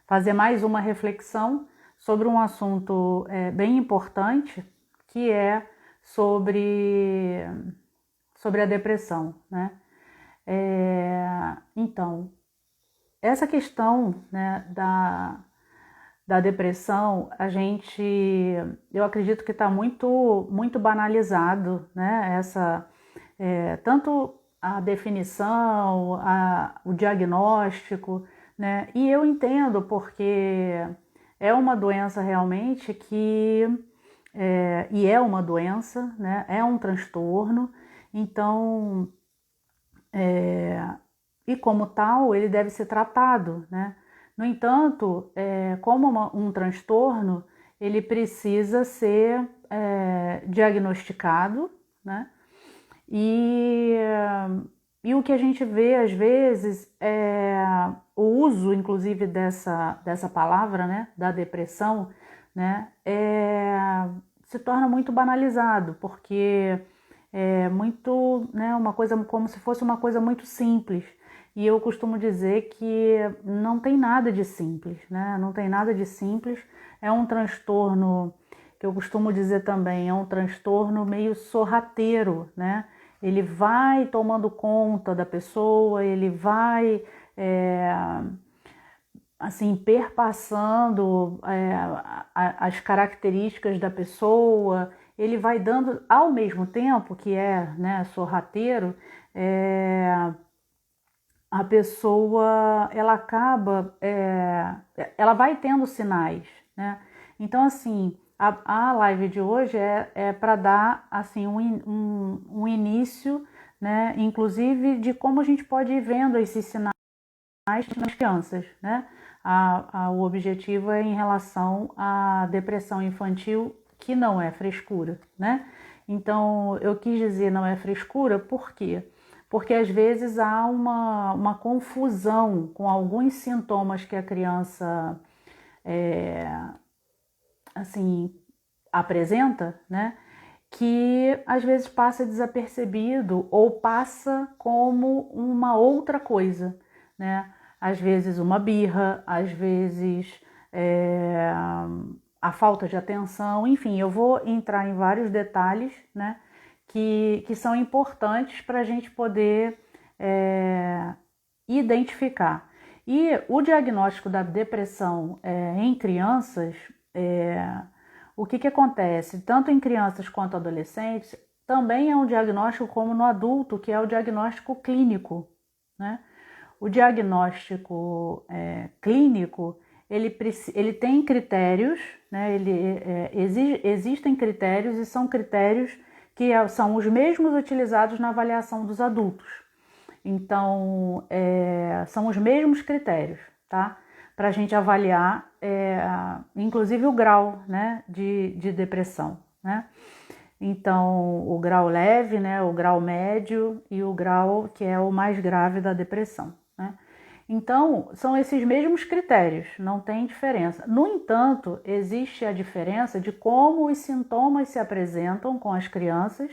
fazer mais uma reflexão sobre um assunto bem importante, que é sobre a depressão, né? Então, essa questão, né, da depressão, eu acredito que está muito banalizado, né? Tanto a definição, o diagnóstico, né? E eu entendo porque é uma doença realmente e é uma doença, né? É um transtorno, então, e como tal, ele deve ser tratado, né? No entanto, como um transtorno, ele precisa ser diagnosticado, né? E, e o que a gente vê às vezes é o uso, inclusive, dessa palavra, né, da depressão, né, se torna muito banalizado, porque é muito, né, uma coisa como se fosse uma coisa muito simples. E eu costumo dizer que não tem nada de simples, né? Não tem nada de simples. É um transtorno que eu costumo dizer também, é um transtorno meio sorrateiro, né? Ele vai tomando conta da pessoa, ele vai assim perpassando as características da pessoa, ele vai dando ao mesmo tempo que né, sorrateiro, a pessoa ela vai tendo sinais, né? Então assim, a live de hoje é para dar assim um início, né? Inclusive de como a gente pode ir vendo esses sinais nas crianças, né? O objetivo é em relação à depressão infantil, que não é frescura, né? Então, eu quis dizer não é frescura, por quê? Porque às vezes há uma confusão com alguns sintomas que a criança assim apresenta, né? Que às vezes passa desapercebido ou passa como uma outra coisa, né? Às vezes uma birra, às vezes a falta de atenção, enfim, eu vou entrar em vários detalhes, né? Que são importantes para a gente poder identificar. E o diagnóstico da depressão em crianças, o que acontece? Tanto em crianças quanto adolescentes, também é um diagnóstico como no adulto, que é o diagnóstico clínico, né? O diagnóstico clínico, ele tem critérios, né? Existem critérios e são critérios que são os mesmos utilizados na avaliação dos adultos. Então, são os mesmos critérios, tá? Para a gente avaliar, inclusive o grau, né, de depressão, né? Então, o grau leve, né, o grau médio e o grau que é o mais grave da depressão, né? Então, são esses mesmos critérios, não tem diferença. No entanto, existe a diferença de como os sintomas se apresentam com as crianças,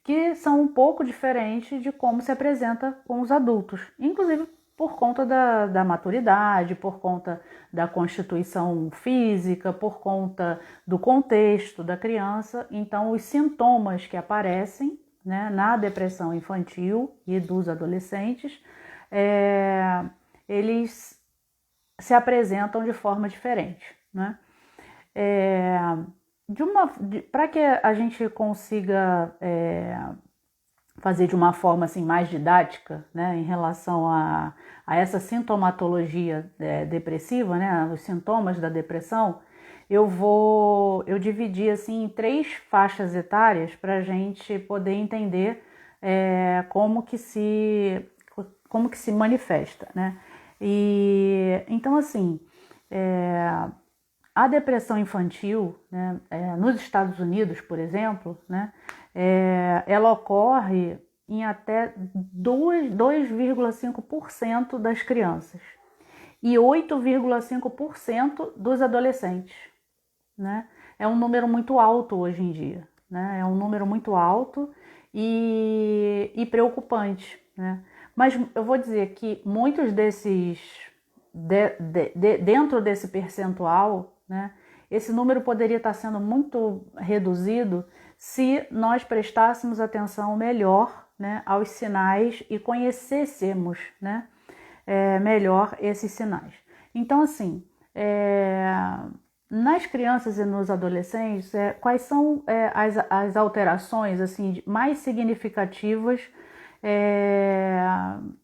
que são um pouco diferentes de como se apresenta com os adultos, inclusive por conta da maturidade, por conta da constituição física, por conta do contexto da criança. Então, os sintomas que aparecem, né, na depressão infantil e dos adolescentes, eles se apresentam de forma diferente, né? Para que a gente consiga fazer de uma forma assim, mais didática, né, em relação a essa sintomatologia depressiva, né, os sintomas da depressão, eu dividi assim, em 3 faixas etárias para a gente poder entender como que se manifesta, né? E então assim, a depressão infantil, né, nos Estados Unidos, por exemplo, né, ela ocorre em até 2,5% das crianças e 8,5% dos adolescentes, né? É um número muito alto hoje em dia, né? É um número muito alto e preocupante, né? Mas eu vou dizer que muitos dentro desse percentual, né, esse número poderia estar sendo muito reduzido se nós prestássemos atenção melhor, né, aos sinais e conhecêssemos, né, melhor esses sinais. Então, assim, nas crianças e nos adolescentes, quais são as alterações assim, mais significativas,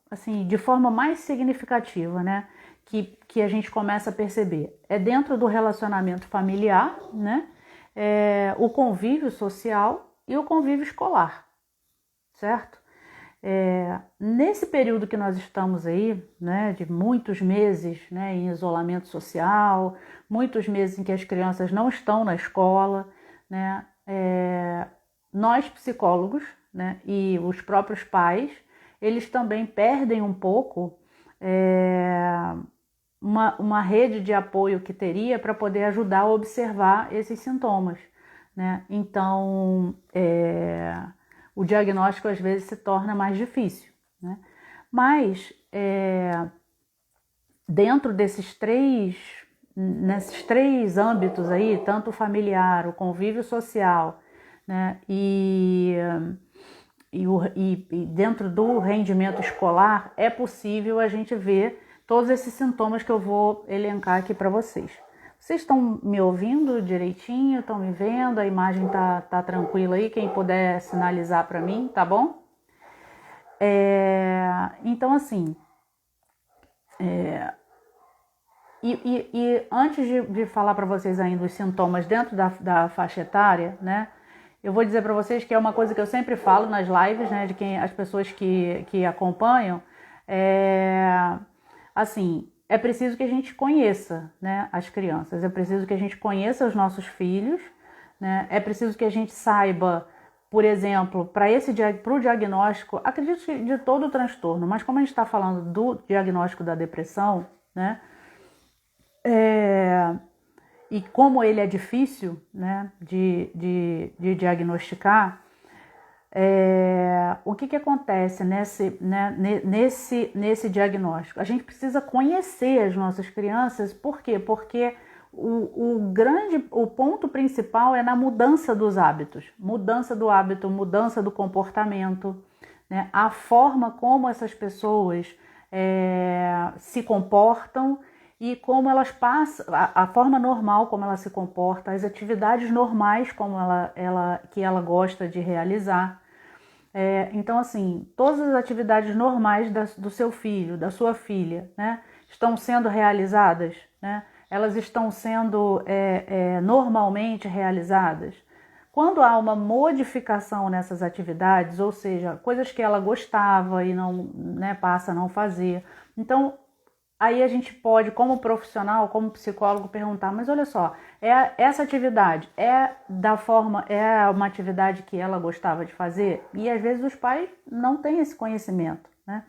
assim, de forma mais significativa, né, que a gente começa a perceber? É dentro do relacionamento familiar, né, o convívio social e o convívio escolar, certo? Nesse período que nós estamos aí, né, de muitos meses, né, em isolamento social, muitos meses em que as crianças não estão na escola, né, nós psicólogos, né, e os próprios pais, eles também perdem um pouco uma rede de apoio que teria para poder ajudar a observar esses sintomas, né? Então, o diagnóstico às vezes se torna mais difícil, né? Mas dentro nesses três âmbitos aí, tanto o familiar, o convívio social, né, e dentro do rendimento escolar, é possível a gente ver todos esses sintomas que eu vou elencar aqui para vocês. Vocês estão me ouvindo direitinho? Estão me vendo? A imagem tá tranquila aí? Quem puder sinalizar para mim, tá bom? Então, assim, e antes de falar para vocês ainda os sintomas dentro da faixa etária, né, eu vou dizer para vocês que é uma coisa que eu sempre falo nas lives, né, de quem as pessoas que acompanham, assim, é preciso que a gente conheça, né, as crianças, é preciso que a gente conheça os nossos filhos, né, é preciso que a gente saiba, por exemplo, para o diagnóstico, acredito que de todo o transtorno, mas como a gente está falando do diagnóstico da depressão, né, e como ele é difícil, né, de diagnosticar, o que acontece nesse diagnóstico? A gente precisa conhecer as nossas crianças, por quê? Porque o ponto principal é na mudança dos hábitos, mudança do hábito, mudança do comportamento, né? A forma como essas pessoas se comportam e como elas passam, a forma normal como ela se comporta, as atividades normais como que ela gosta de realizar. Então, assim, todas as atividades normais do seu filho, da sua filha, né, estão sendo realizadas, né? Elas estão sendo normalmente realizadas. Quando há uma modificação nessas atividades, ou seja, coisas que ela gostava e não, né, passa a não fazer, então aí a gente pode, como profissional, como psicólogo, perguntar, mas olha só, essa atividade é uma atividade que ela gostava de fazer? E às vezes os pais não têm esse conhecimento, né?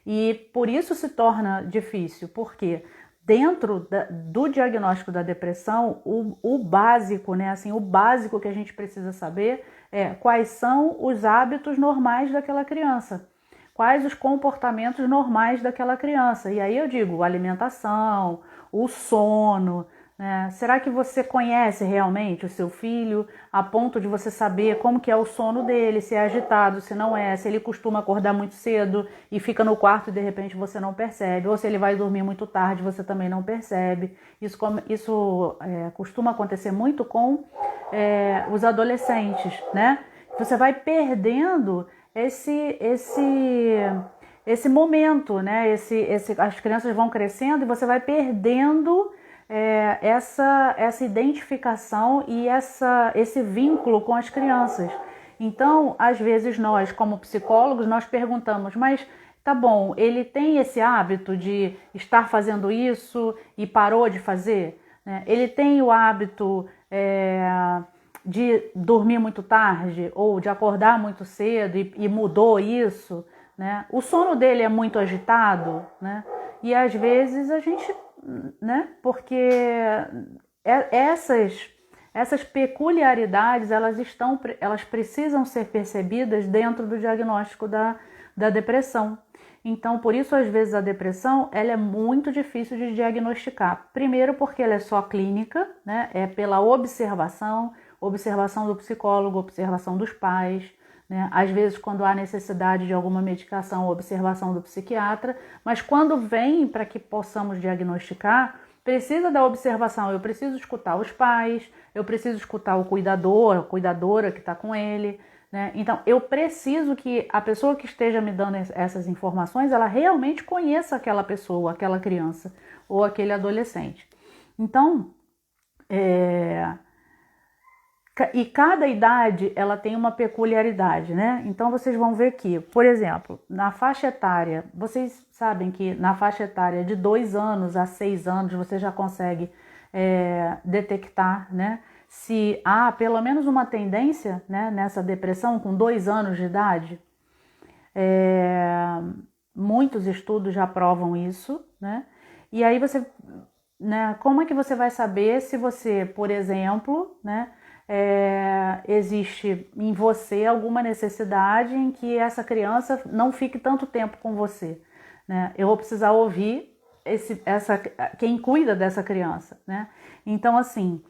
E por isso se torna difícil, porque dentro do diagnóstico da depressão, o básico, né, assim, o básico que a gente precisa saber é quais são os hábitos normais daquela criança. Quais os comportamentos normais daquela criança. E aí eu digo, alimentação, o sono, né? Será que você conhece realmente o seu filho a ponto de você saber como que é o sono dele, se é agitado, se não é, se ele costuma acordar muito cedo e fica no quarto e de repente você não percebe, ou se ele vai dormir muito tarde, você também não percebe. Isso costuma acontecer muito com os adolescentes, né? Você vai perdendo esse momento, né? As crianças vão crescendo e você vai perdendo essa identificação e esse vínculo com as crianças. Então, às vezes nós, como psicólogos, nós perguntamos, mas tá bom, ele tem esse hábito de estar fazendo isso e parou de fazer? Né? Ele tem o hábito de dormir muito tarde ou de acordar muito cedo e mudou isso, né? O sono dele é muito agitado, né? E às vezes a gente, né? Porque essas peculiaridades elas precisam ser percebidas dentro do diagnóstico da depressão. Então, por isso, às vezes, a depressão ela é muito difícil de diagnosticar. Primeiro porque ela é só clínica, né? É pela observação, observação do psicólogo, observação dos pais, né? Às vezes, quando há necessidade de alguma medicação, observação do psiquiatra, mas quando vem para que possamos diagnosticar, precisa da observação. Eu preciso escutar os pais, eu preciso escutar o cuidador, a cuidadora que está com ele, né? Então, eu preciso que a pessoa que esteja me dando essas informações, ela realmente conheça aquela pessoa, aquela criança ou aquele adolescente. Então, e cada idade ela tem uma peculiaridade, né? Então vocês vão ver que, por exemplo, na faixa etária, vocês sabem que na faixa etária de 2 anos a 6 anos você já consegue detectar, né? Se há pelo menos uma tendência, né, nessa depressão com 2 anos de idade. Muitos estudos já provam isso, né? E aí você, né, como é que você vai saber se você, por exemplo, né, existe em você alguma necessidade em que essa criança não fique tanto tempo com você, né? Eu vou precisar ouvir quem cuida dessa criança, né? Então, assim,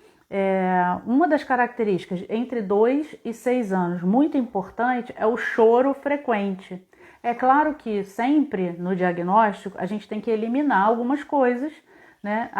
uma das características entre 2 e 6 anos, muito importante, é o choro frequente. É claro que sempre no diagnóstico a gente tem que eliminar algumas coisas, né?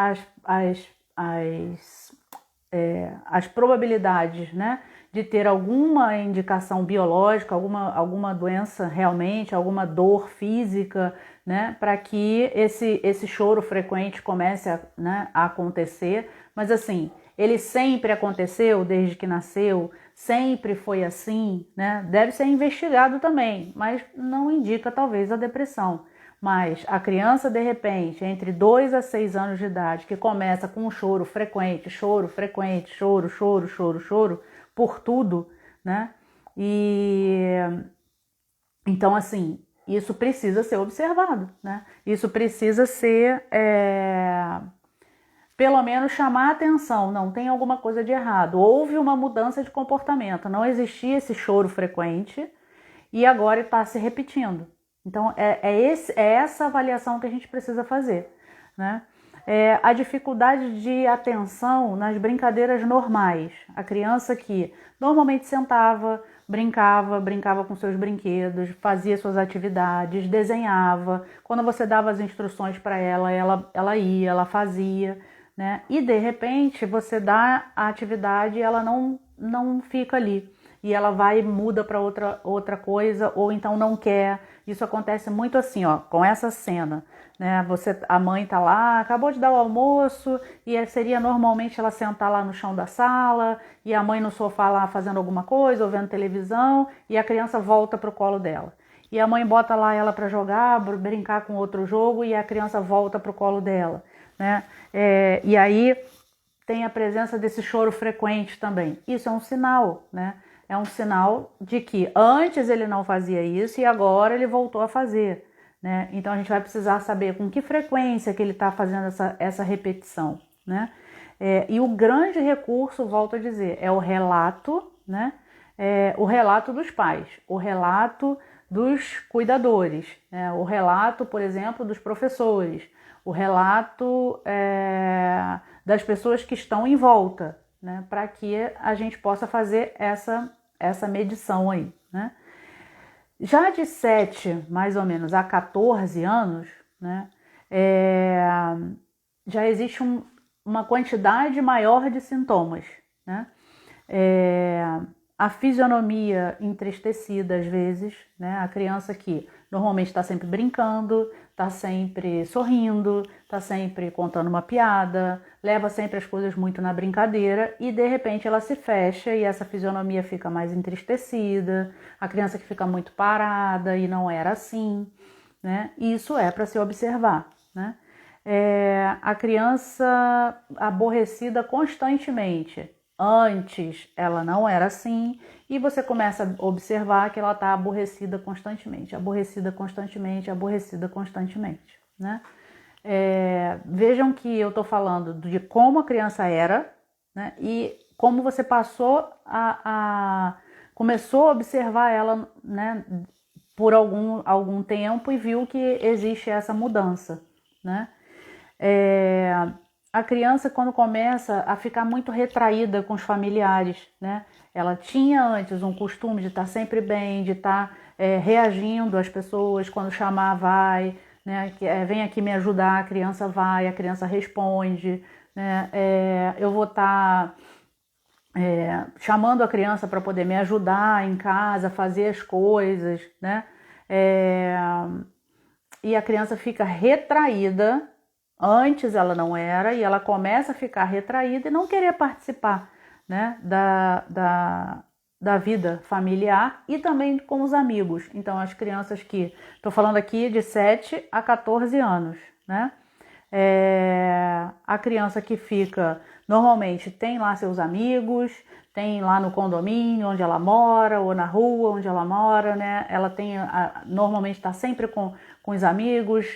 As probabilidades, né, de ter alguma indicação biológica, alguma doença realmente, alguma dor física, né, para que esse choro frequente comece a acontecer. Mas assim, ele sempre aconteceu desde que nasceu, sempre foi assim, né? Deve ser investigado também, mas não indica talvez a depressão. Mas a criança, de repente, entre 2 a 6 anos de idade, que começa com um choro frequente, choro, por tudo, né? E então, assim, isso precisa ser observado, né? Isso precisa ser, pelo menos, chamar a atenção. Não tem alguma coisa de errado. Houve uma mudança de comportamento. Não existia esse choro frequente e agora está se repetindo. Então, é essa avaliação que a gente precisa fazer, né? A dificuldade de atenção nas brincadeiras normais. A criança que normalmente sentava, brincava com seus brinquedos, fazia suas atividades, desenhava. Quando você dava as instruções para ela ia, ela fazia, né? E, de repente, você dá a atividade e ela não fica ali. E ela vai e muda para outra coisa, ou então não quer. Isso acontece muito assim, ó, com essa cena, né? A mãe tá lá, acabou de dar o almoço, e seria normalmente ela sentar lá no chão da sala, e a mãe no sofá lá fazendo alguma coisa, ou vendo televisão, e a criança volta pro colo dela. E a mãe bota lá ela para jogar, brincar com outro jogo, e a criança volta pro colo dela, né? E aí tem a presença desse choro frequente também. Isso é um sinal, né? É um sinal de que antes ele não fazia isso e agora ele voltou a fazer, né? Então a gente vai precisar saber com que frequência que ele está fazendo essa repetição, né? E o grande recurso, volto a dizer, é o relato, né? O relato dos pais, o relato dos cuidadores, né? O relato, por exemplo, dos professores, o relato das pessoas que estão em volta, né? Para que a gente possa fazer essa medição aí, né? Já de 7, mais ou menos, a 14 anos, né, já existe uma quantidade maior de sintomas, né? A fisionomia entristecida às vezes, né? A criança que normalmente está sempre brincando, está sempre sorrindo, está sempre contando uma piada, leva sempre as coisas muito na brincadeira e de repente ela se fecha e essa fisionomia fica mais entristecida, a criança que fica muito parada e não era assim, né? Isso é para se observar, né? A criança aborrecida constantemente. Antes ela não era assim e você começa a observar que ela está aborrecida constantemente, né? Vejam que eu estou falando de como a criança era, né? E como você começou a observar ela, né? por algum tempo e viu que existe essa mudança, né? A criança, quando começa a ficar muito retraída com os familiares, né? Ela tinha antes um costume de estar sempre bem, de estar reagindo às pessoas, quando chamar, vai, né? Vem aqui me ajudar, a criança vai, a criança responde, né? Eu vou estar chamando a criança para poder me ajudar em casa, fazer as coisas, né? E a criança fica retraída. Antes ela não era, e ela começa a ficar retraída e não querer participar, né, da vida familiar e também com os amigos. Então, as crianças que... Estou falando aqui de 7 a 14 anos, né? A criança que fica... Normalmente tem lá seus amigos, tem lá no condomínio onde ela mora, ou na rua onde ela mora, né? Ela normalmente está sempre com os amigos,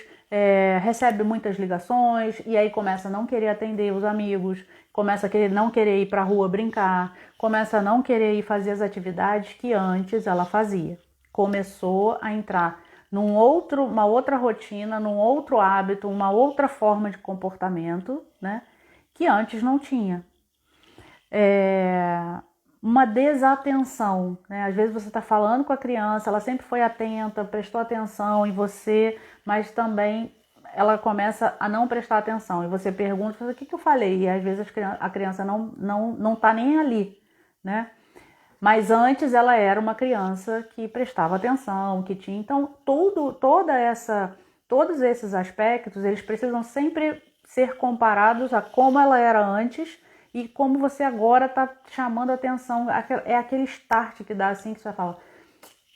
recebe muitas ligações e aí começa a não querer atender os amigos, começa a não querer ir para a rua brincar, começa a não querer ir fazer as atividades que antes ela fazia. Começou a entrar uma outra rotina, num outro hábito, uma outra forma de comportamento, né, que antes não tinha. Uma desatenção, né? Às vezes você está falando com a criança, ela sempre foi atenta, prestou atenção em você, mas também ela começa a não prestar atenção. E você pergunta, o que eu falei? E às vezes a criança não está nem ali, né? Mas antes ela era uma criança que prestava atenção, que tinha... Então, todos esses aspectos, eles precisam sempre ser comparados a como ela era antes e como você agora está chamando a atenção. É aquele start que dá assim, que você vai falar,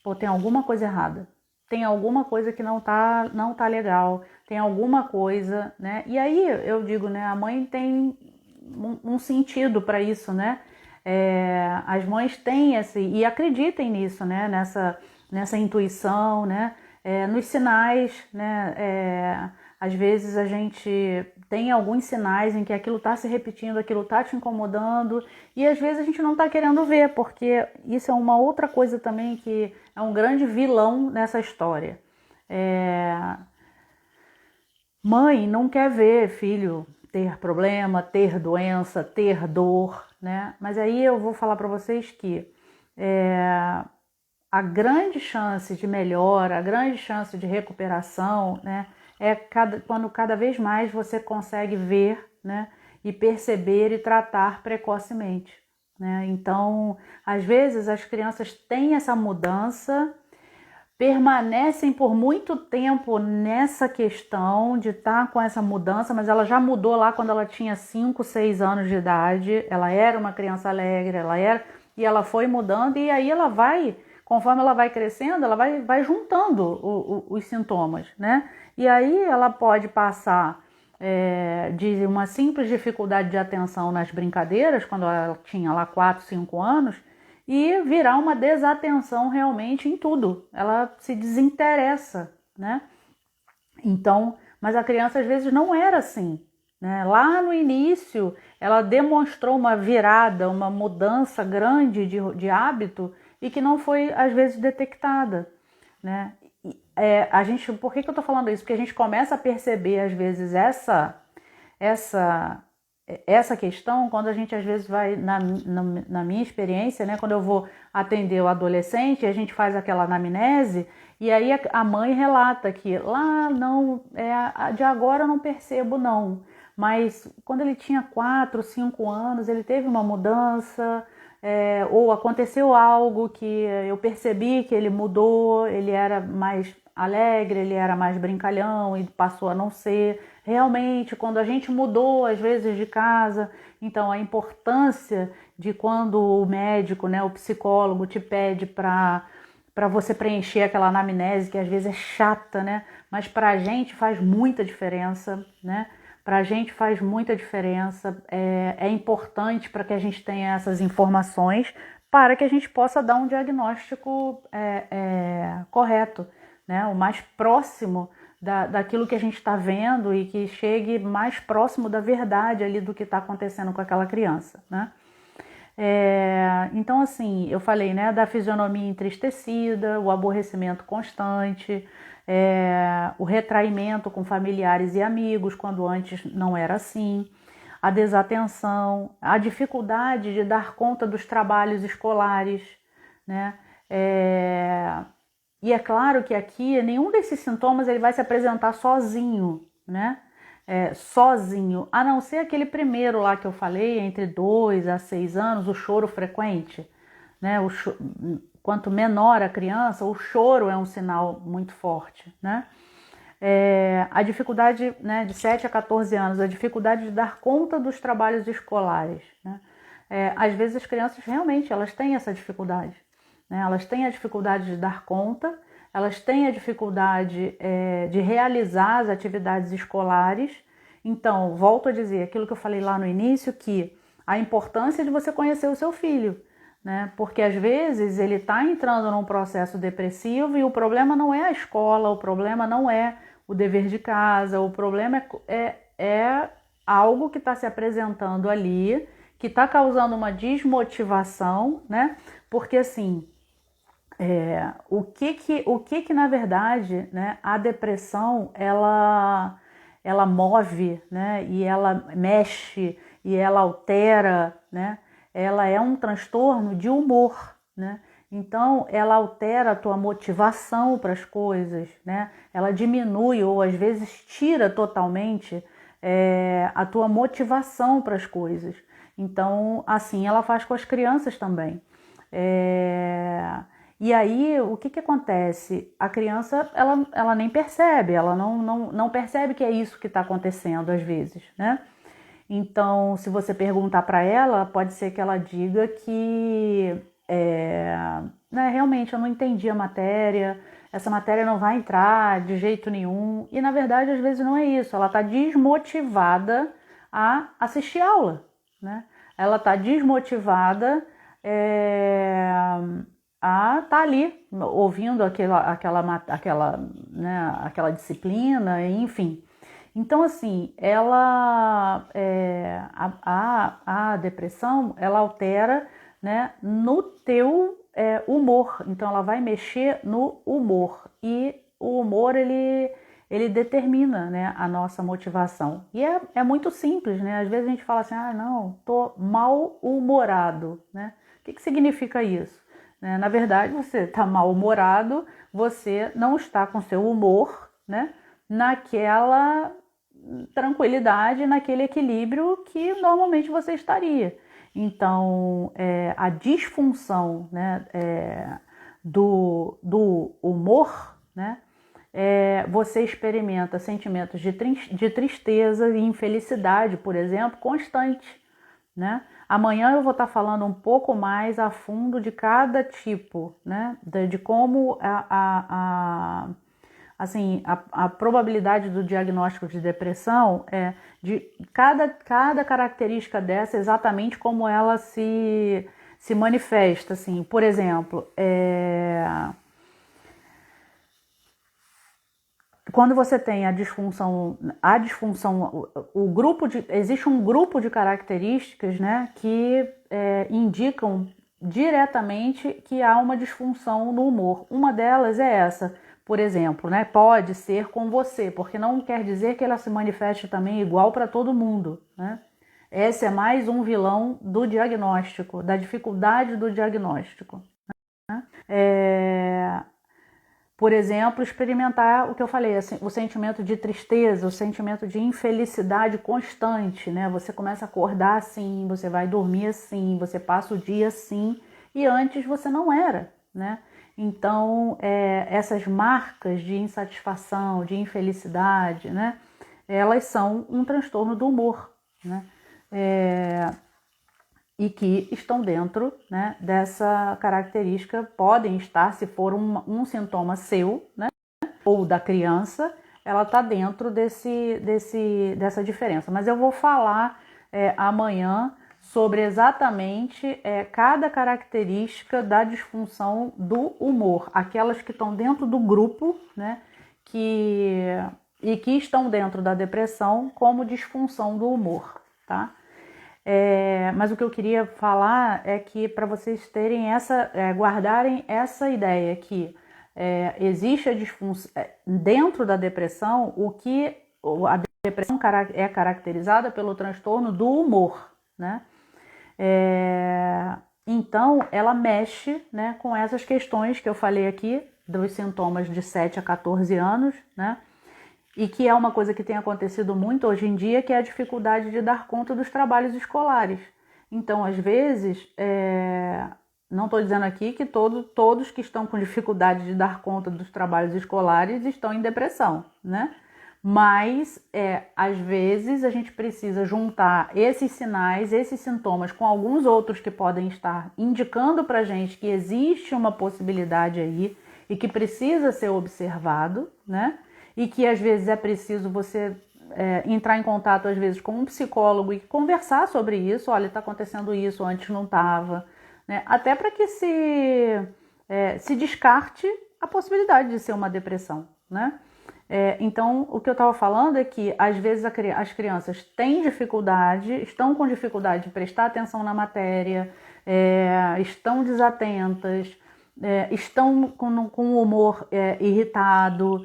pô, tem alguma coisa errada, tem alguma coisa que não tá legal, tem alguma coisa, né? E aí eu digo, né, a mãe tem um sentido para isso, né? As mães têm e acreditem nisso, né? Nessa intuição, né? Nos sinais, né? Às vezes a gente tem alguns sinais em que aquilo está se repetindo, aquilo está te incomodando, e às vezes a gente não está querendo ver, porque isso é uma outra coisa também que é um grande vilão nessa história. Mãe não quer ver filho ter problema, ter doença, ter dor, né? Mas aí eu vou falar para vocês que a grande chance de melhora, a grande chance de recuperação, né, quando cada vez mais você consegue ver, né, e perceber e tratar precocemente, né? Então, às vezes as crianças têm essa mudança, permanecem por muito tempo nessa questão de estar com essa mudança, mas ela já mudou lá quando ela tinha 5, 6 anos de idade, ela era uma criança alegre, e ela foi mudando, e aí ela vai... Conforme ela vai crescendo, ela vai juntando os sintomas, né? E aí ela pode passar de uma simples dificuldade de atenção nas brincadeiras, quando ela tinha lá 4, 5 anos, e virar uma desatenção realmente em tudo. Ela se desinteressa, né? Então, mas a criança às vezes não era assim, né? Lá no início, ela demonstrou uma virada, uma mudança grande de hábito, e que não foi, às vezes, detectada, né? Por que eu tô falando isso? Porque a gente começa a perceber, às vezes, essa questão quando a gente, às vezes, vai, na minha experiência, né? Quando eu vou atender o adolescente, a gente faz aquela anamnese, e aí a mãe relata que lá não, de agora eu não percebo não, mas quando ele tinha 4, 5 anos, ele teve uma mudança, ou aconteceu algo que eu percebi que ele mudou, ele era mais alegre, ele era mais brincalhão e passou a não ser. Realmente, quando a gente mudou, às vezes, de casa, então a importância de quando o médico, né, o psicólogo te pede para você preencher aquela anamnese, que às vezes é chata, né, mas para a gente faz muita diferença, né? Para a gente faz muita diferença, é importante para que a gente tenha essas informações para que a gente possa dar um diagnóstico correto, né? O mais próximo daquilo que a gente está vendo e que chegue mais próximo da verdade ali do que está acontecendo com aquela criança, né? Então, assim, eu falei, né, da fisionomia entristecida, o aborrecimento constante, o retraimento com familiares e amigos, quando antes não era assim, a desatenção, a dificuldade de dar conta dos trabalhos escolares, né? E é claro que aqui nenhum desses sintomas ele vai se apresentar sozinho, né? Sozinho, a não ser aquele primeiro lá que eu falei, entre 2 a 6 anos, o choro frequente, né? Quanto menor a criança, o choro é um sinal muito forte, né? A dificuldade, né, de 7 a 14 anos, a dificuldade de dar conta dos trabalhos escolares, né? Às vezes as crianças realmente elas têm essa dificuldade, né? Elas têm a dificuldade de dar conta, elas têm a dificuldade de realizar as atividades escolares. Então, volto a dizer aquilo que eu falei lá no início, que a importância de você conhecer o seu filho, né? Porque às vezes ele está entrando num processo depressivo e o problema não é a escola, o problema não é o dever de casa, o problema é algo que está se apresentando ali, que está causando uma desmotivação, né? Porque assim, o que na verdade, né, a depressão ela move, né? E ela mexe e ela altera, né? Ela é um transtorno de humor, né? Então, ela altera a tua motivação para as coisas, né? Ela diminui ou às vezes tira totalmente a tua motivação para as coisas. Então, assim ela faz com as crianças também. E aí, o que acontece? A criança, ela nem percebe, ela não percebe que é isso que está acontecendo às vezes, né? Então, se você perguntar para ela, pode ser que ela diga que né, realmente eu não entendi a matéria, essa matéria não vai entrar de jeito nenhum. E na verdade, às vezes não é isso, ela está desmotivada a assistir aula, né? Ela está desmotivada a estar ali ouvindo aquela disciplina, enfim. Então, assim, a depressão, ela altera, né, no teu humor. Então, ela vai mexer no humor. E o humor, ele determina, né, a nossa motivação. E é muito simples, né? Às vezes a gente fala assim, não, tô mal-humorado, né? O que significa isso? Na verdade, você está mal-humorado, você não está com seu humor, né, naquela tranquilidade, naquele equilíbrio que normalmente você estaria. Então, a disfunção, né, do humor, né, você experimenta sentimentos de tristeza e infelicidade, por exemplo, constante, né? Amanhã eu vou estar falando um pouco mais a fundo de cada tipo, né? De como assim, a probabilidade do diagnóstico de depressão de cada característica dessa, exatamente como ela se manifesta, assim. Por exemplo, quando você tem a disfunção, existe um grupo de características, né, que indicam diretamente que há uma disfunção no humor. Uma delas é essa, por exemplo, né, pode ser com você, porque não quer dizer que ela se manifeste também igual para todo mundo, né? Esse é mais um vilão do diagnóstico, da dificuldade do diagnóstico, né? Por exemplo, experimentar o que eu falei, assim, o sentimento de tristeza, o sentimento de infelicidade constante, né? Você começa a acordar assim, você vai dormir assim, você passa o dia assim, e antes você não era, né? Então, essas marcas de insatisfação, de infelicidade, né? Elas são um transtorno do humor, né? E que estão dentro, né, dessa característica, podem estar, se for um sintoma seu, né, ou da criança, ela está dentro dessa diferença. Mas eu vou falar amanhã sobre exatamente cada característica da disfunção do humor, aquelas que estão dentro do grupo, né, e que estão dentro da depressão como disfunção do humor, tá? Mas o que eu queria falar é que para vocês terem guardarem essa ideia que existe a disfunção dentro da depressão, a depressão é caracterizada pelo transtorno do humor, né? Então, ela mexe, né, com essas questões que eu falei aqui, dos sintomas de 7 a 14 anos, né? E que é uma coisa que tem acontecido muito hoje em dia, que é a dificuldade de dar conta dos trabalhos escolares. Então, às vezes, não estou dizendo aqui que todos que estão com dificuldade de dar conta dos trabalhos escolares estão em depressão, né? Mas, às vezes, a gente precisa juntar esses sinais, esses sintomas, com alguns outros que podem estar indicando para a gente que existe uma possibilidade aí e que precisa ser observado, né? E que, às vezes, é preciso você entrar em contato, às vezes, com um psicólogo e conversar sobre isso. Olha, está acontecendo isso, antes não estava, né? Até para que se descarte a possibilidade de ser uma depressão, né? Então, o que eu estava falando é que, às vezes, as crianças têm dificuldade, estão com dificuldade de prestar atenção na matéria, estão desatentas, estão com o humor irritado,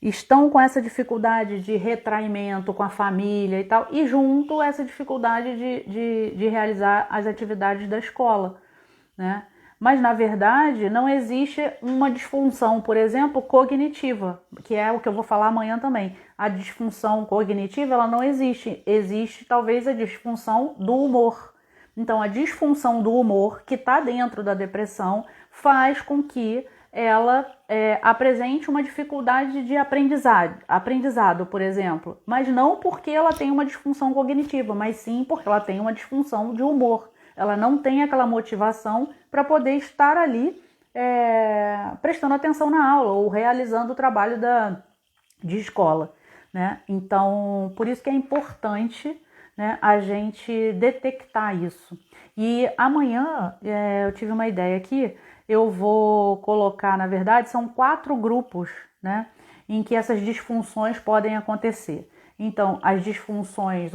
estão com essa dificuldade de retraimento com a família e tal, e junto essa dificuldade de realizar as atividades da escola, né? Mas, na verdade, não existe uma disfunção, por exemplo, cognitiva, que é o que eu vou falar amanhã também. A disfunção cognitiva, ela não existe. Existe, talvez, a disfunção do humor. Então, a disfunção do humor, que está dentro da depressão, faz com que ela apresente uma dificuldade de aprendizado, por exemplo. Mas não porque ela tem uma disfunção cognitiva, mas sim porque ela tem uma disfunção de humor. Ela não tem aquela motivação para poder estar ali prestando atenção na aula ou realizando o trabalho de escola, né? Então, por isso que é importante, né, a gente detectar isso. E amanhã eu tive uma ideia aqui, eu vou colocar, na verdade, são 4 grupos, né, em que essas disfunções podem acontecer. Então, as disfunções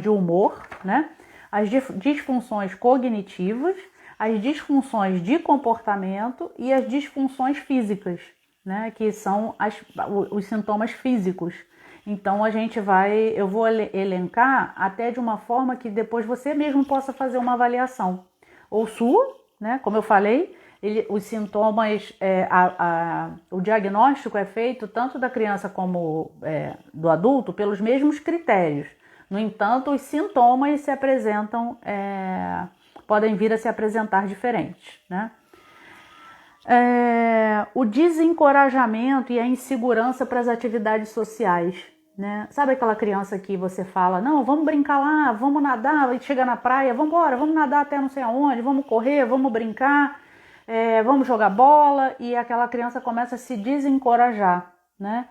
de humor, né? As disfunções cognitivas, as disfunções de comportamento e as disfunções físicas, né? Que são os sintomas físicos. Então, eu vou elencar até de uma forma que depois você mesmo possa fazer uma avaliação. Ou sua, né? Como eu falei, os sintomas, o diagnóstico é feito tanto da criança como do adulto pelos mesmos critérios. No entanto, os sintomas se apresentam, podem vir a se apresentar diferentes, né? O desencorajamento e a insegurança para as atividades sociais, né? Sabe aquela criança que você fala, não, vamos brincar lá, vamos nadar, e chega na praia, vamos embora, vamos nadar até não sei aonde, vamos correr, vamos brincar, vamos jogar bola, e aquela criança começa a se desencorajar, né?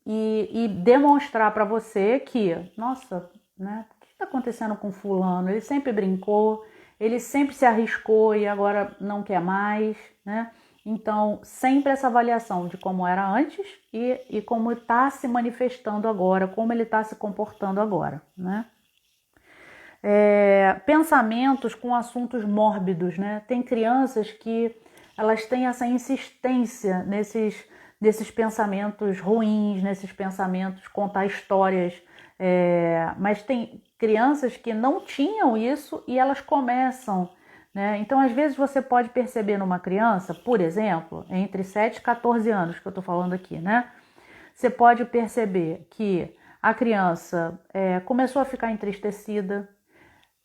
E demonstrar para você que, nossa, né, o que está acontecendo com fulano? Ele sempre brincou, ele sempre se arriscou e agora não quer mais, né? Então, sempre essa avaliação de como era antes e como está se manifestando agora, como ele está se comportando agora, né? Pensamentos com assuntos mórbidos, né? Tem crianças que elas têm essa insistência nesses pensamentos ruins, nesses pensamentos, contar histórias, mas tem crianças que não tinham isso e elas começam, né? Então, às vezes você pode perceber numa criança, por exemplo, entre 7 e 14 anos que eu estou falando aqui, né? Você pode perceber que a criança começou a ficar entristecida,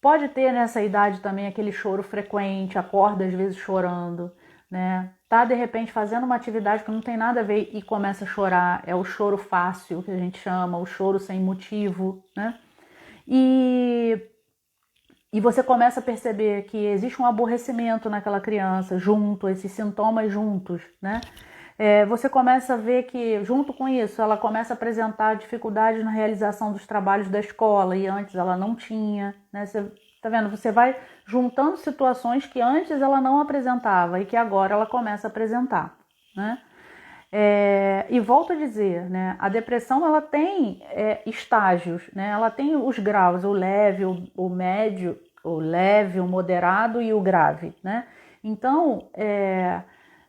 pode ter nessa idade também aquele choro frequente, acorda às vezes chorando, né? Tá de repente fazendo uma atividade que não tem nada a ver e começa a chorar, é o choro fácil que a gente chama, o choro sem motivo, né? E você começa a perceber que existe um aborrecimento naquela criança junto, esses sintomas juntos, né? Você começa a ver que junto com isso ela começa a apresentar dificuldades na realização dos trabalhos da escola e antes ela não tinha, né? Você tá vendo? Você vai juntando situações que antes ela não apresentava e que agora ela começa a apresentar, né? E volto a dizer, né, a depressão ela tem estágios, né, ela tem os graus, o leve, o médio, o leve, o moderado e o grave, né? Então,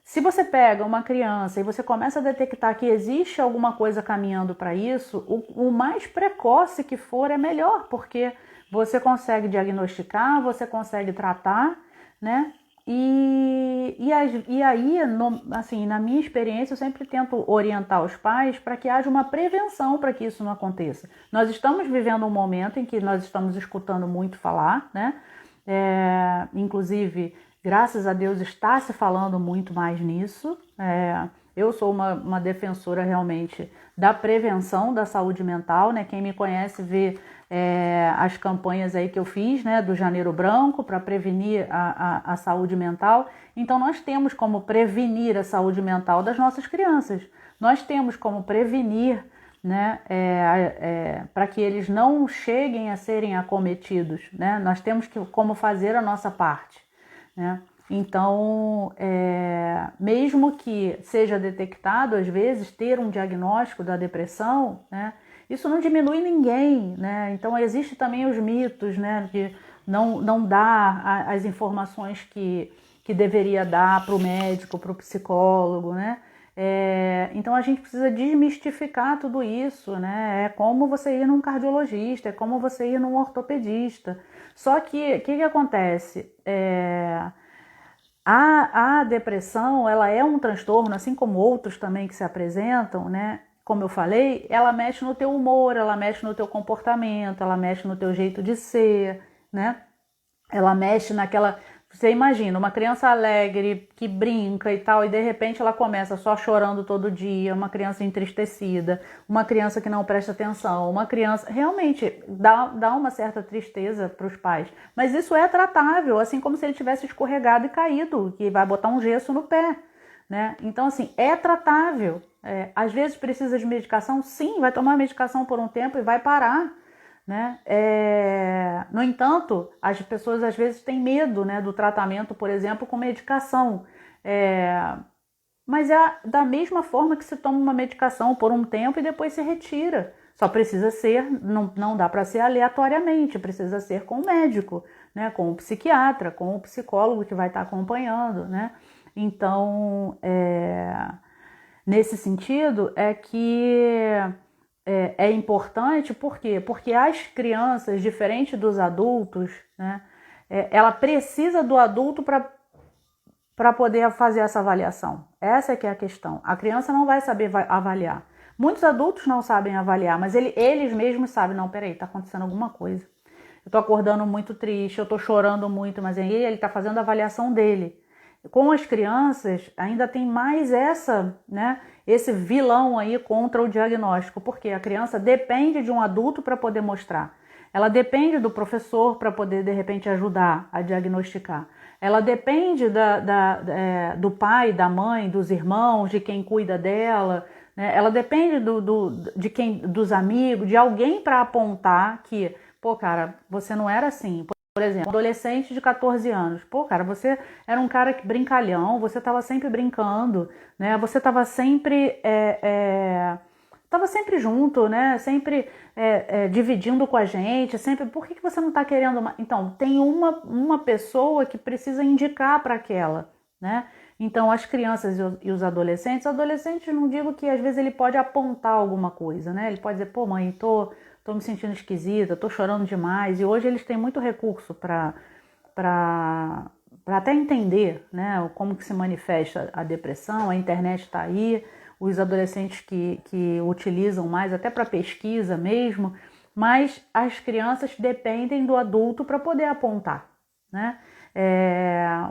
se você pega uma criança e você começa a detectar que existe alguma coisa caminhando para isso, o mais precoce que for é melhor, porque você consegue diagnosticar, você consegue tratar, né? E aí, assim, na minha experiência, eu sempre tento orientar os pais para que haja uma prevenção para que isso não aconteça. Nós estamos vivendo um momento em que nós estamos escutando muito falar, né? Inclusive, graças a Deus, está se falando muito mais nisso. Eu sou uma defensora realmente da prevenção da saúde mental, né? Quem me conhece vê as campanhas aí que eu fiz, né, do Janeiro Branco para prevenir a saúde mental. Então nós temos como prevenir a saúde mental das nossas crianças. Nós temos como prevenir, né, para que eles não cheguem a serem acometidos, né? Nós temos como fazer a nossa parte, né? Então, mesmo que seja detectado, às vezes, ter um diagnóstico da depressão, né, isso não diminui ninguém, né? Então, existe também os mitos, né, de não dar as informações que deveria dar para o médico, para o psicólogo, né? Então, a gente precisa desmistificar tudo isso, né? É como você ir num cardiologista, é como você ir num ortopedista. Só que, o que acontece? A depressão, ela é um transtorno, assim como outros também que se apresentam, né? Como eu falei, ela mexe no teu humor, ela mexe no teu comportamento, ela mexe no teu jeito de ser, né? Ela mexe naquela... Você imagina, uma criança alegre, que brinca e tal, e de repente ela começa só chorando todo dia, uma criança entristecida, uma criança que não presta atenção, uma criança... Realmente, dá uma certa tristeza para os pais. Mas isso é tratável, assim como se ele tivesse escorregado e caído, que vai botar um gesso no pé, né? Então, assim, é tratável. Às vezes precisa de medicação, sim, vai tomar medicação por um tempo e vai parar, né? No entanto, as pessoas às vezes têm medo, né, do tratamento, por exemplo, com medicação. Mas é da mesma forma que se toma uma medicação por um tempo e depois se retira. Só precisa ser, não dá para ser aleatoriamente, precisa ser com o médico, né, com o psiquiatra, com o psicólogo que vai estar acompanhando, né? Então, nesse sentido, é importante, por quê? Porque as crianças, diferente dos adultos, né, ela precisa do adulto para poder fazer essa avaliação. Essa é que é a questão. A criança não vai saber avaliar. Muitos adultos não sabem avaliar, mas eles mesmos sabem, não, peraí, tá acontecendo alguma coisa. Eu tô acordando muito triste, eu tô chorando muito, mas aí ele tá fazendo a avaliação dele. Com as crianças, ainda tem mais esse vilão aí contra o diagnóstico, porque a criança depende de um adulto para poder mostrar. Ela depende do professor para poder, de repente, ajudar a diagnosticar. Ela depende do pai, da mãe, dos irmãos, de quem cuida dela, né? Ela depende dos amigos, de alguém para apontar que, pô, cara, você não era assim. Por exemplo, um adolescente de 14 anos. Pô, cara, você era um cara brincalhão, você estava sempre brincando, né? Você estava sempre, sempre junto, né? Sempre dividindo com a gente, sempre. Por que você não está querendo mais? Então, tem uma pessoa que precisa indicar para aquela, né? Então, as crianças e os adolescentes não digo que às vezes ele pode apontar alguma coisa, né? Ele pode dizer, pô, mãe, tô me sentindo esquisita, tô chorando demais. E hoje eles têm muito recurso para até entender, né, como que se manifesta a depressão. A internet está aí, os adolescentes que utilizam mais até para pesquisa mesmo, mas as crianças dependem do adulto para poder apontar, né?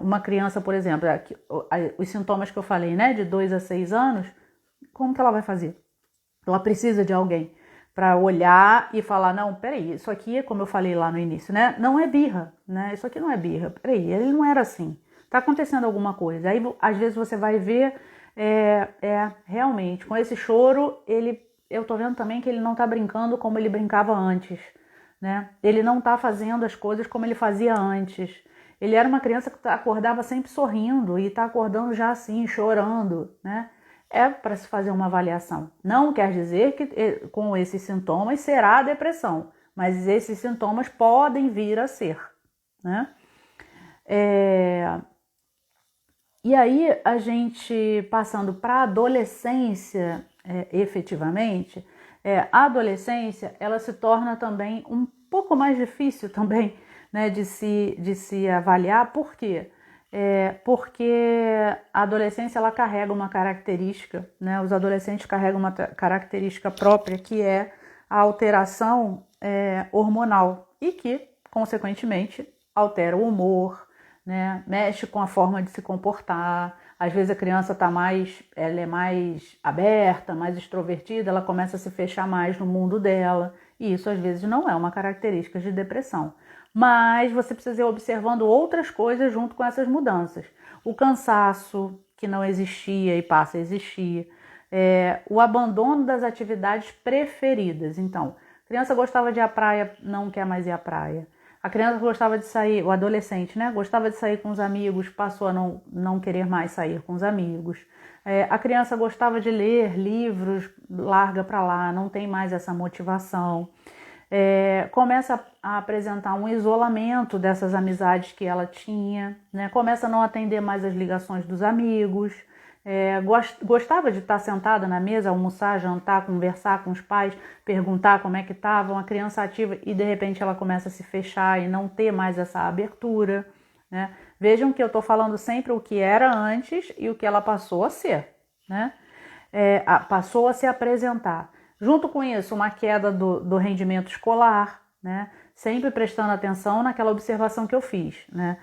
Uma criança, por exemplo, os sintomas que eu falei, né, de 2 a 6 anos, como que ela vai fazer? Ela precisa de alguém para olhar e falar, não, peraí, isso aqui, como eu falei lá no início, né, não é birra, né, isso aqui não é birra, peraí, ele não era assim, tá acontecendo alguma coisa. Aí, às vezes, você vai ver, realmente, com esse choro, eu tô vendo também que ele não tá brincando como ele brincava antes, né, ele não tá fazendo as coisas como ele fazia antes. Ele era uma criança que acordava sempre sorrindo e tá acordando já assim, chorando, né. é para se fazer uma avaliação. Não quer dizer que com esses sintomas será a depressão, mas esses sintomas podem vir a ser, né? E aí, a gente passando para a adolescência, efetivamente, a adolescência, ela se torna também um pouco mais difícil também, né, de se avaliar. Por quê? Porque a adolescência, ela carrega uma característica, né, os adolescentes carregam uma característica própria, que é a alteração hormonal e que, consequentemente, altera o humor, né? Mexe com a forma de se comportar. Às vezes a criança ela é mais aberta, mais extrovertida, ela começa a se fechar mais no mundo dela, e isso às vezes não é uma característica de depressão. Mas você precisa ir observando outras coisas junto com essas mudanças. O cansaço que não existia e passa a existir, o abandono das atividades preferidas. Então, a criança gostava de ir à praia, não quer mais ir à praia. A criança gostava de sair, o adolescente, né? Gostava de sair com os amigos, passou a não querer mais sair com os amigos. A criança gostava de ler livros, larga para lá, não tem mais essa motivação. Começa a apresentar um isolamento dessas amizades que ela tinha, né? Começa a não atender mais as ligações dos amigos. Gostava de estar sentada na mesa, almoçar, jantar, conversar com os pais, perguntar como é que estava, uma criança ativa, e de repente ela começa a se fechar e não ter mais essa abertura, né? Vejam que eu estou falando sempre o que era antes e o que ela passou a ser, né? Passou a se apresentar. Junto com isso, uma queda do rendimento escolar, né? Sempre prestando atenção naquela observação que eu fiz, né?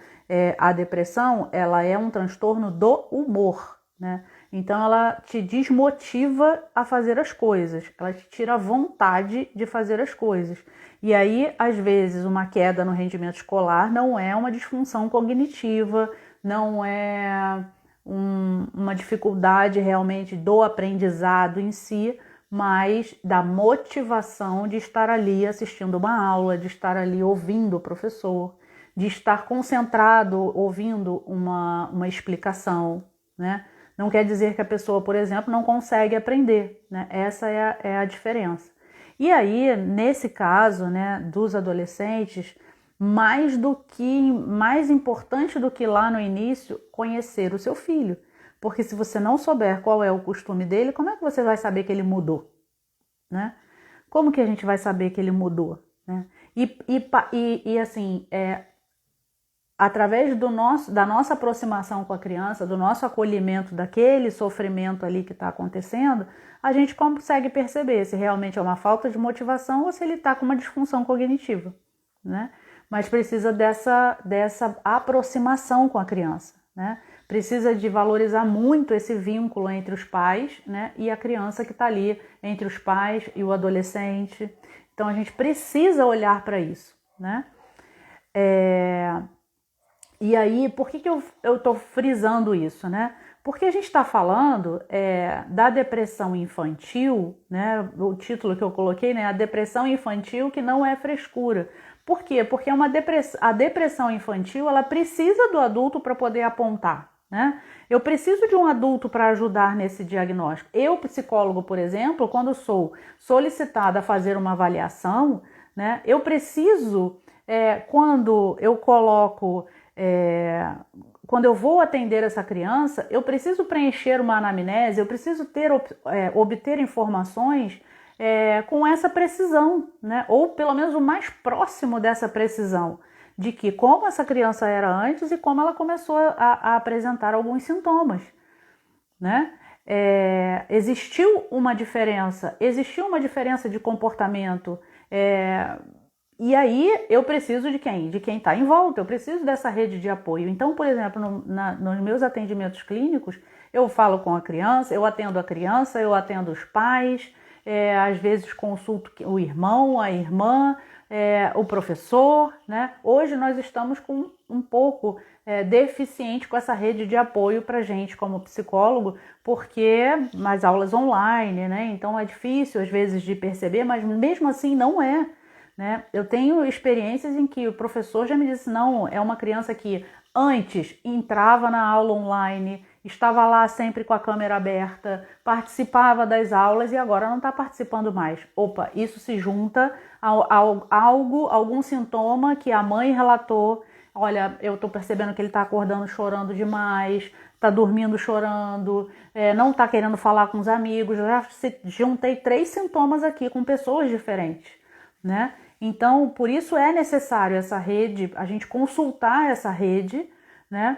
A depressão, ela é um transtorno do humor, né? Então ela te desmotiva a fazer as coisas, ela te tira a vontade de fazer as coisas. E aí, às vezes, uma queda no rendimento escolar não é uma disfunção cognitiva, não é uma dificuldade realmente do aprendizado em si, mas da motivação de estar ali assistindo uma aula, de estar ali ouvindo o professor, de estar concentrado ouvindo uma explicação, né? Não quer dizer que a pessoa, por exemplo, não consegue aprender, né? Essa é a diferença. E aí, nesse caso, né, dos adolescentes, mais importante do que lá no início, conhecer o seu filho. Porque se você não souber qual é o costume dele, como é que você vai saber que ele mudou, né? Como que a gente vai saber que ele mudou, né? E assim, através da nossa aproximação com a criança, do nosso acolhimento daquele sofrimento ali que está acontecendo, a gente consegue perceber se realmente é uma falta de motivação ou se ele está com uma disfunção cognitiva, né? Mas precisa dessa aproximação com a criança, né? Precisa de valorizar muito esse vínculo entre os pais, né, e a criança que está ali, entre os pais e o adolescente. Então a gente precisa olhar para isso, né? E aí, por que eu estou frisando isso, né? Porque a gente está falando da depressão infantil, né? O título que eu coloquei, né? A depressão infantil que não é frescura. Por quê? Porque a depressão infantil, ela precisa do adulto para poder apontar, né? Eu preciso de um adulto para ajudar nesse diagnóstico. Eu, psicólogo, por exemplo, quando sou solicitada a fazer uma avaliação, né? Eu preciso, quando eu coloco... quando eu vou atender essa criança, eu preciso preencher uma anamnese, eu preciso obter informações com essa precisão, né? Ou pelo menos o mais próximo dessa precisão, de que como essa criança era antes e como ela começou a apresentar alguns sintomas, né? Existiu uma diferença de comportamento, e aí eu preciso de quem? De quem está em volta, eu preciso dessa rede de apoio. Então, por exemplo, nos meus atendimentos clínicos, eu falo com a criança, eu atendo a criança, eu atendo os pais, às vezes consulto o irmão, a irmã, o professor, né? Hoje nós estamos com um pouco deficiente com essa rede de apoio para a gente como psicólogo, porque as aulas online, né? Então é difícil às vezes de perceber, mas mesmo assim não é, né? Eu tenho experiências em que o professor já me disse, não, é uma criança que antes entrava na aula online estava lá sempre com a câmera aberta, participava das aulas e agora não está participando mais. Opa, isso se junta a algum sintoma que a mãe relatou. Olha, eu estou percebendo que ele está acordando chorando demais, está dormindo chorando, não está querendo falar com os amigos. Eu já juntei 3 sintomas aqui com pessoas diferentes, né? Então, por isso é necessário essa rede, a gente consultar essa rede, né?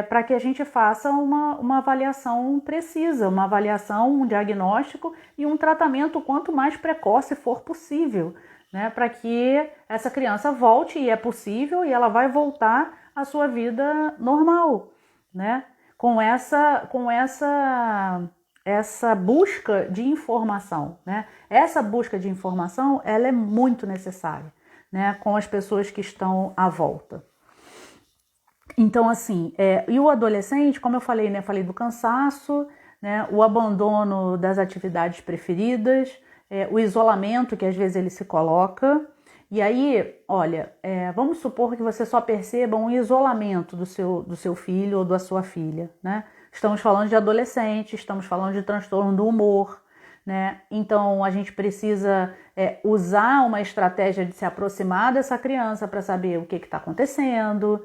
Para que a gente faça uma avaliação precisa, uma avaliação, um diagnóstico e um tratamento quanto mais precoce for possível, né? Para que essa criança volte, e é possível, e ela vai voltar à sua vida normal, né? Com essa busca de informação, né? Essa busca de informação, ela é muito necessária, né? Com as pessoas que estão à volta. Então, assim, e o adolescente, como eu falei, né? Falei do cansaço, né? O abandono das atividades preferidas, o isolamento que às vezes ele se coloca. E aí, olha, vamos supor que você só perceba um isolamento do seu filho ou da sua filha, né? Estamos falando de adolescente, estamos falando de transtorno do humor, né? Então, a gente precisa usar uma estratégia de se aproximar dessa criança para saber o que está acontecendo,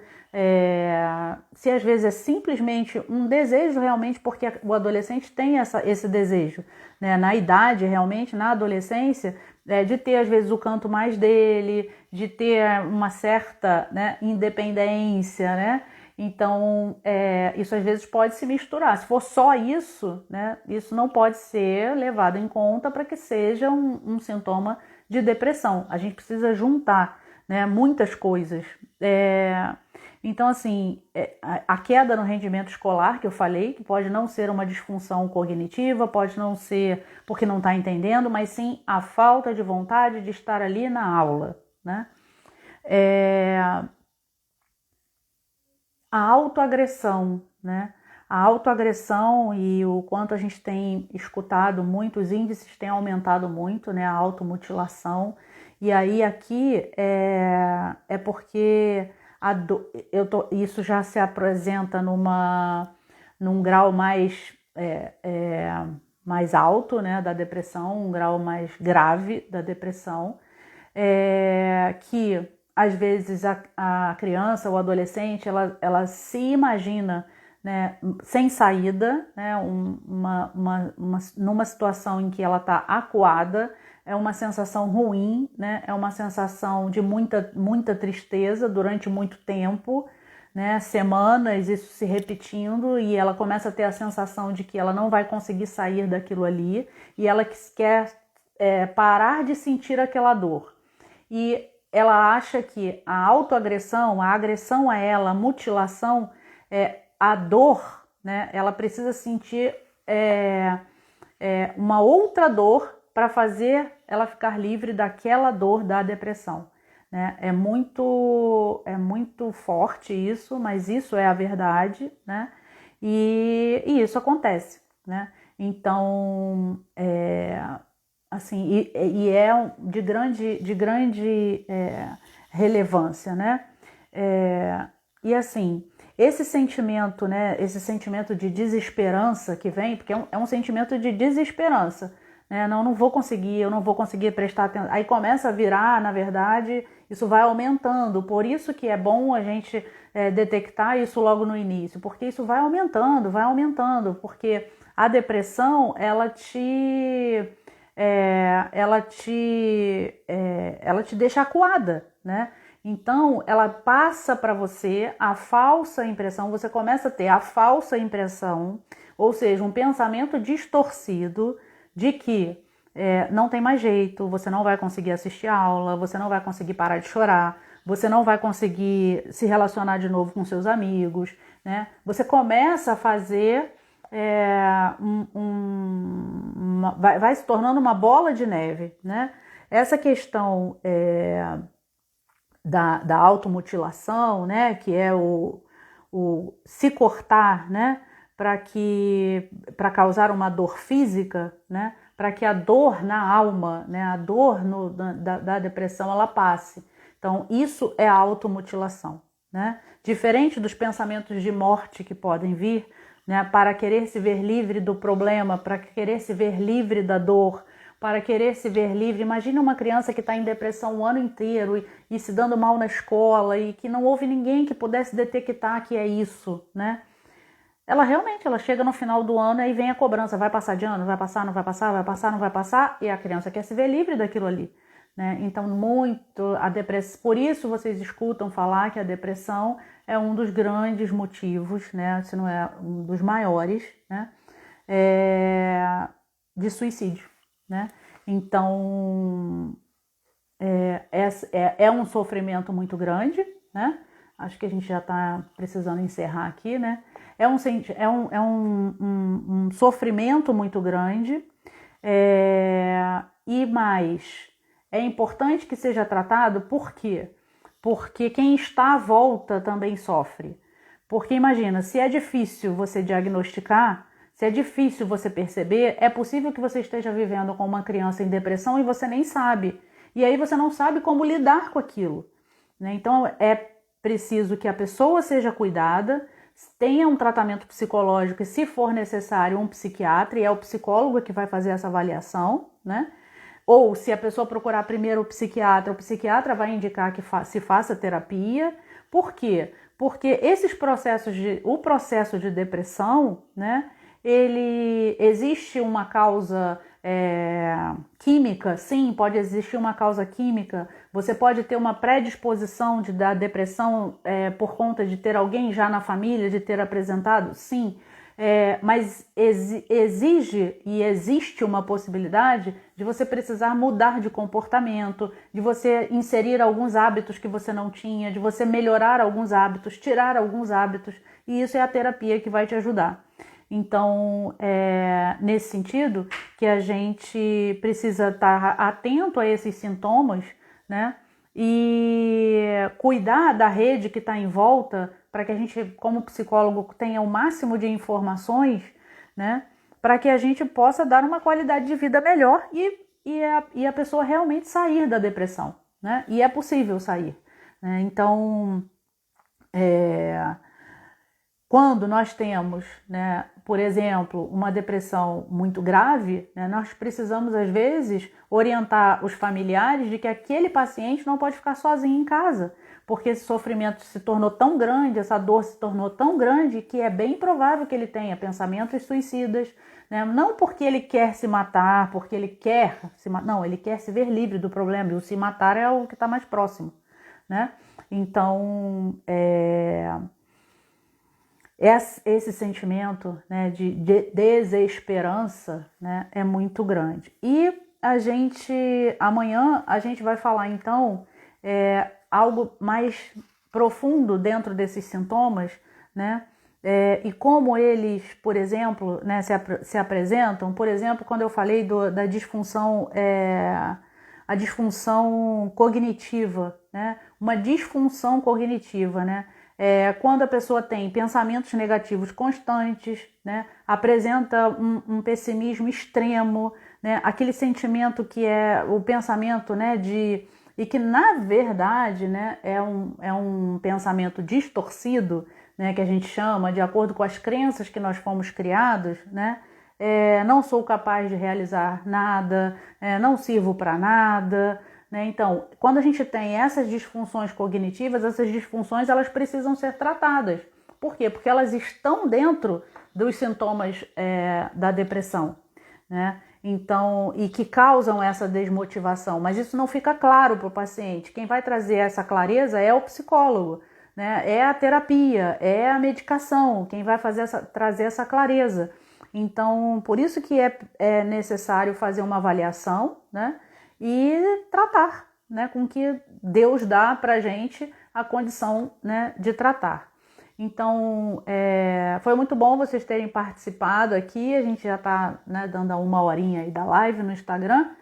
se às vezes é simplesmente um desejo realmente, porque o adolescente tem esse desejo, né? Na idade, realmente, na adolescência, de ter às vezes o canto mais dele, de ter uma certa, né, independência, né? Então, isso às vezes pode se misturar. Se for só isso, né, isso não pode ser levado em conta para que seja um sintoma de depressão. A gente precisa juntar, né, muitas coisas. Então, assim, a queda no rendimento escolar, que eu falei, que pode não ser uma disfunção cognitiva, pode não ser porque não está entendendo, mas sim a falta de vontade de estar ali na aula, né? A autoagressão, né? A autoagressão e o quanto a gente tem escutado muito, os índices têm aumentado muito, né? A automutilação. E aí aqui é porque isso já se apresenta num grau mais alto, né, da depressão, um grau mais grave da depressão, que às vezes a criança ou adolescente ela se imagina, né, sem saída, né, numa situação em que ela está acuada. É uma sensação ruim, né? É uma sensação de muita tristeza durante muito tempo, né? Semanas, isso se repetindo, e ela começa a ter a sensação de que ela não vai conseguir sair daquilo ali, e ela quer parar de sentir aquela dor. E ela acha que a autoagressão, a agressão a ela, a mutilação, a dor, né? Ela precisa sentir uma outra dor para fazer ela ficar livre daquela dor da depressão, né? É muito forte isso, mas isso é a verdade, né? E isso acontece, né? Então, assim, e é de grande relevância, né? E assim, esse sentimento, né? Esse sentimento de desesperança que vem, porque é um sentimento de desesperança, né? Não vou conseguir, eu não vou conseguir prestar atenção. Aí começa a virar, na verdade, isso vai aumentando. Por isso que é bom a gente detectar isso logo no início, porque isso vai aumentando, porque a depressão, ela te deixa acuada, né? Então, ela passa para você a falsa impressão, você começa a ter a falsa impressão, ou seja, um pensamento distorcido de que não tem mais jeito, você não vai conseguir assistir a aula, você não vai conseguir parar de chorar, você não vai conseguir se relacionar de novo com seus amigos, né? Você começa a fazer, vai se tornando uma bola de neve, né? Essa questão da automutilação, né? Que é o se cortar, né? Para causar uma dor física, né? Para que a dor na alma, né? A dor da depressão, ela passe. Então, isso é a automutilação, né? Diferente dos pensamentos de morte que podem vir, né, para querer se ver livre do problema, para querer se ver livre da dor, para querer se ver livre. Imagine uma criança que está em depressão o ano inteiro e se dando mal na escola e que não houve ninguém que pudesse detectar que é isso, né? Ela realmente, ela chega no final do ano e vem a cobrança, vai passar de ano, vai passar, não vai passar, vai passar, não vai passar, e a criança quer se ver livre daquilo ali, né? Então, muito a depressão, por isso vocês escutam falar que a depressão é um dos grandes motivos, né? Se não é um dos maiores, né? De suicídio, né? Então, é um sofrimento muito grande, né? Acho que a gente já está precisando encerrar aqui, né? É um sofrimento muito grande, e mais, é importante que seja tratado, por quê? Porque quem está à volta também sofre. Porque imagina, se é difícil você diagnosticar, se é difícil você perceber, é possível que você esteja vivendo com uma criança em depressão e você nem sabe. E aí você não sabe como lidar com aquilo, né? Então é preciso que a pessoa seja cuidada, tenha um tratamento psicológico e, se for necessário, um psiquiatra, e é o psicólogo que vai fazer essa avaliação, né? Ou se a pessoa procurar primeiro o psiquiatra vai indicar que se faça terapia. Por quê? Porque o processo de depressão, né? Existe uma causa química, sim, pode existir uma causa química. Você pode ter uma predisposição da depressão por conta de ter alguém já na família, de ter apresentado, sim. Mas exige e existe uma possibilidade de você precisar mudar de comportamento, de você inserir alguns hábitos que você não tinha, de você melhorar alguns hábitos, tirar alguns hábitos, e isso é a terapia que vai te ajudar. Então, nesse sentido que a gente precisa estar atento a esses sintomas, né? E cuidar da rede que está em volta, para que a gente, como psicólogo, tenha o máximo de informações, né? Para que a gente possa dar uma qualidade de vida melhor e a pessoa realmente sair da depressão, né? E é possível sair, né? Então, quando nós temos, né, por exemplo, uma depressão muito grave, né, nós precisamos, às vezes, orientar os familiares de que aquele paciente não pode ficar sozinho em casa, porque esse sofrimento se tornou tão grande, essa dor se tornou tão grande, que é bem provável que ele tenha pensamentos suicidas, né? Não porque ele quer se matar, porque ele quer se matar, não, ele quer se ver livre do problema, e o se matar é o que está mais próximo, né? Então, esse sentimento, né, de desesperança, né, é muito grande. E amanhã a gente vai falar então algo mais profundo dentro desses sintomas, né, e como eles, por exemplo, né, se apresentam. Por exemplo, quando eu falei da disfunção, a disfunção cognitiva, né, uma disfunção cognitiva, né, quando a pessoa tem pensamentos negativos constantes, né, apresenta um pessimismo extremo, né, aquele sentimento que é o pensamento, né, e que na verdade, né, é um pensamento distorcido, né, que a gente chama, de acordo com as crenças que nós fomos criados, né, não sou capaz de realizar nada, não sirvo para nada. Então, quando a gente tem essas disfunções cognitivas, essas disfunções elas precisam ser tratadas. Por quê? Porque elas estão dentro dos sintomas da depressão, né? Então, e que causam essa desmotivação. Mas isso não fica claro para o paciente. Quem vai trazer essa clareza é o psicólogo, né? É a terapia, é a medicação, quem vai trazer essa clareza. Então, por isso que é necessário fazer uma avaliação, né? E tratar, né, com que Deus dá para a gente a condição, né, de tratar. Então, foi muito bom vocês terem participado aqui. A gente já está, né, dando uma horinha aí da live no Instagram.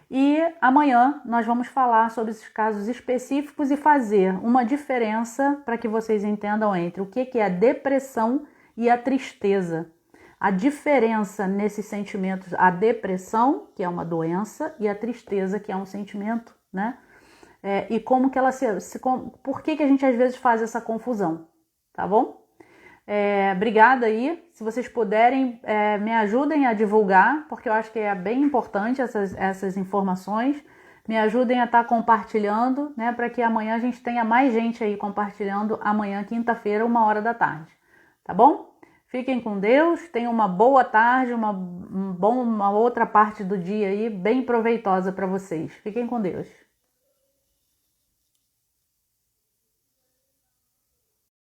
E amanhã nós vamos falar sobre esses casos específicos e fazer uma diferença para que vocês entendam entre o que é a depressão e a tristeza. A diferença nesses sentimentos, a depressão, que é uma doença, e a tristeza, que é um sentimento, né? E como que ela por que a gente às vezes faz essa confusão, tá bom? Obrigada aí. Se vocês puderem, me ajudem a divulgar, porque eu acho que é bem importante essas informações. Me ajudem a estar compartilhando, né, para que amanhã a gente tenha mais gente aí compartilhando amanhã, quinta-feira, 13h. Tá bom? Fiquem com Deus, tenham uma boa tarde, uma outra parte do dia aí bem proveitosa para vocês. Fiquem com Deus.